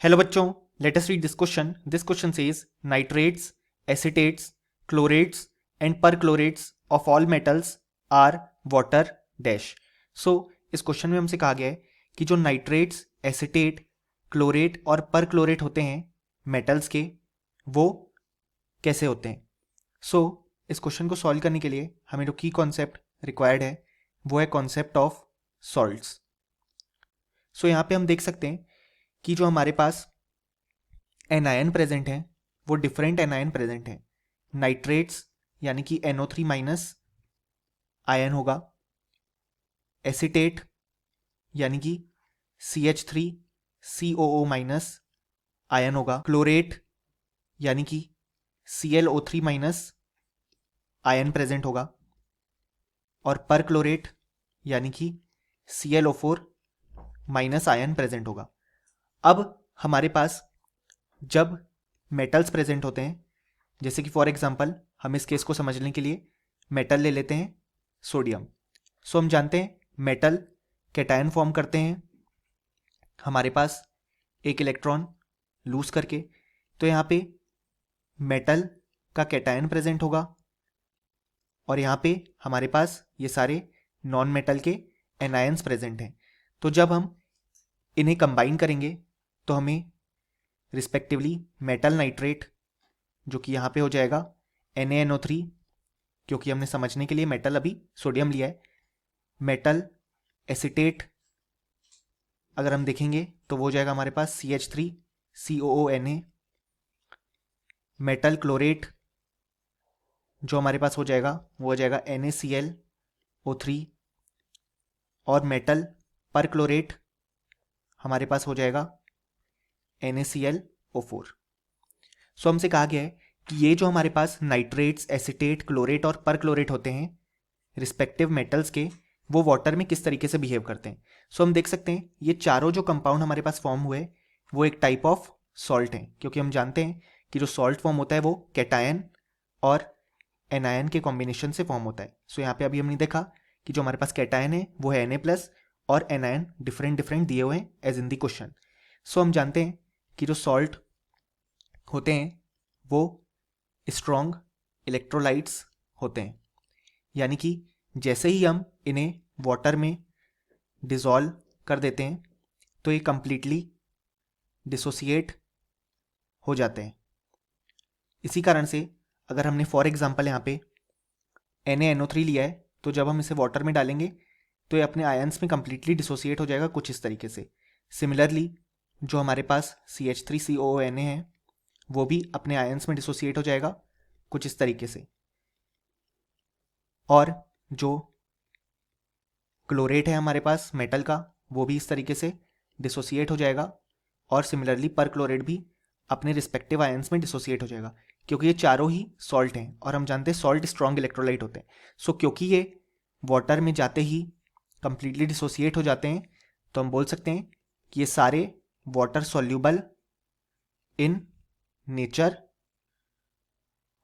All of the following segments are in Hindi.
हेलो बच्चों, let us read this question. This question says nitrates, acetates, chlorates and perchlorates of all metals are water dash. So इस क्वेश्चन में हमसे कहा गया है कि जो नाइट्रेट्स, एसिटेट, क्लोरेट और परक्लोरेट होते हैं मेटल्स के, वो कैसे होते हैं. सो इस क्वेश्चन को सॉल्व करने के लिए हमें जो की कॉन्सेप्ट रिक्वायर्ड है वो है कॉन्सेप्ट ऑफ सॉल्ट्स. सो यहाँ पे हम देख सकते हैं कि जो हमारे पास एनायन प्रेजेंट हैं वो डिफरेंट एनायन प्रेजेंट हैं. नाइट्रेट्स यानी कि NO3 माइनस आयन होगा. एसिटेट यानी कि CH3COO माइनस आयन होगा. क्लोरेट यानी कि ClO3 माइनस आयन प्रेजेंट होगा. और परक्लोरेट यानी कि ClO4 माइनस आयन प्रेजेंट होगा. अब हमारे पास जब मेटल्स प्रेजेंट होते हैं, जैसे कि फॉर एग्जांपल हम इस केस को समझने के लिए मेटल ले लेते हैं सोडियम. सो हम जानते हैं मेटल कैटायन फॉर्म करते हैं हमारे पास एक इलेक्ट्रॉन लूज करके. तो यहाँ पे मेटल का कैटायन प्रेजेंट होगा और यहाँ पे हमारे पास ये सारे नॉन मेटल के एनायंस प्रेजेंट हैं. तो जब हम इन्हें कंबाइन करेंगे तो हमें रिस्पेक्टिवली मेटल नाइट्रेट, जो कि यहाँ पे हो जाएगा NaNO3, क्योंकि हमने समझने के लिए मेटल अभी सोडियम लिया है. मेटल एसिटेट अगर हम देखेंगे तो वो हो जाएगा हमारे पास CH3COONA. मेटल क्लोरेट जो हमारे पास हो जाएगा वो हो जाएगा NaClO3. और मेटल परक्लोरेट हमारे पास हो जाएगा NaClO4. सो हमसे कहा गया है कि ये जो हमारे पास नाइट्रेट्स, एसिटेट, क्लोरेट और परक्लोरेट होते हैं रिस्पेक्टिव मेटल्स के, वो वाटर में किस तरीके से बिहेव करते हैं. सो हम देख सकते हैं ये चारों जो कंपाउंड हमारे पास फॉर्म हुए वो एक टाइप ऑफ सॉल्ट हैं, क्योंकि हम जानते हैं कि जो सॉल्ट फॉर्म होता है वो कैटायन और एनायन के कॉम्बिनेशन से फॉर्म होता है. सो यहाँ पे अभी हमने देखा कि जो हमारे पास कैटायन है वो है Na+ और एनायन डिफरेंट डिफरेंट दिए हुए हैं एज इन दी क्वेश्चन. सो हम जानते हैं कि जो सॉल्ट होते हैं वो स्ट्रॉन्ग इलेक्ट्रोलाइट्स होते हैं, यानी कि जैसे ही हम इन्हें वाटर में डिसॉल्व कर देते हैं तो ये कंप्लीटली डिसोसिएट हो जाते हैं. इसी कारण से अगर हमने फॉर एग्जांपल यहाँ पे NaNO3 लिया है तो जब हम इसे वाटर में डालेंगे तो ये अपने आयंस में कंप्लीटली डिसोसिएट हो जाएगा कुछ इस तरीके से. सिमिलरली जो हमारे पास CH3COONA है वो भी अपने आयंस में डिसोसिएट हो जाएगा कुछ इस तरीके से. और जो क्लोरेट है हमारे पास मेटल का वो भी इस तरीके से डिसोसिएट हो जाएगा. और सिमिलरली परक्लोरेट भी अपने रिस्पेक्टिव आयंस में डिसोसिएट हो जाएगा, क्योंकि ये चारों ही सॉल्ट हैं और हम जानते हैं सॉल्ट स्ट्रॉन्ग इलेक्ट्रोलाइट होते हैं. सो क्योंकि ये वाटर में जाते ही कंप्लीटली डिसोसिएट हो जाते हैं तो हम बोल सकते हैं कि ये सारे वाटर सॉल्यूबल इन नेचर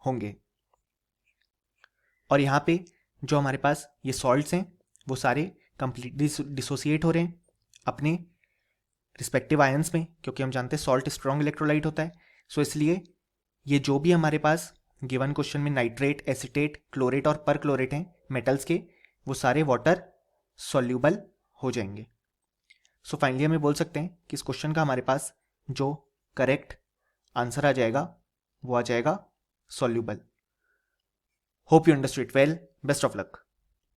होंगे. और यहाँ पे जो हमारे पास ये सॉल्ट्स हैं वो सारे कंप्लीटली डिसोसिएट हो रहे हैं अपने रिस्पेक्टिव आयंस में, क्योंकि हम जानते हैं सॉल्ट स्ट्रॉन्ग इलेक्ट्रोलाइट होता है. सो इसलिए ये जो भी हमारे पास गिवन क्वेश्चन में नाइट्रेट, एसिटेट, क्लोरेट और परक्लोरेट हैं मेटल्स के, वो सारे वाटर सॉल्यूबल हो जाएंगे. सो फाइनली हमें बोल सकते हैं कि इस क्वेश्चन का हमारे पास जो करेक्ट आंसर आ जाएगा वो आ जाएगा soluble. Hope you understood it well. Best of luck.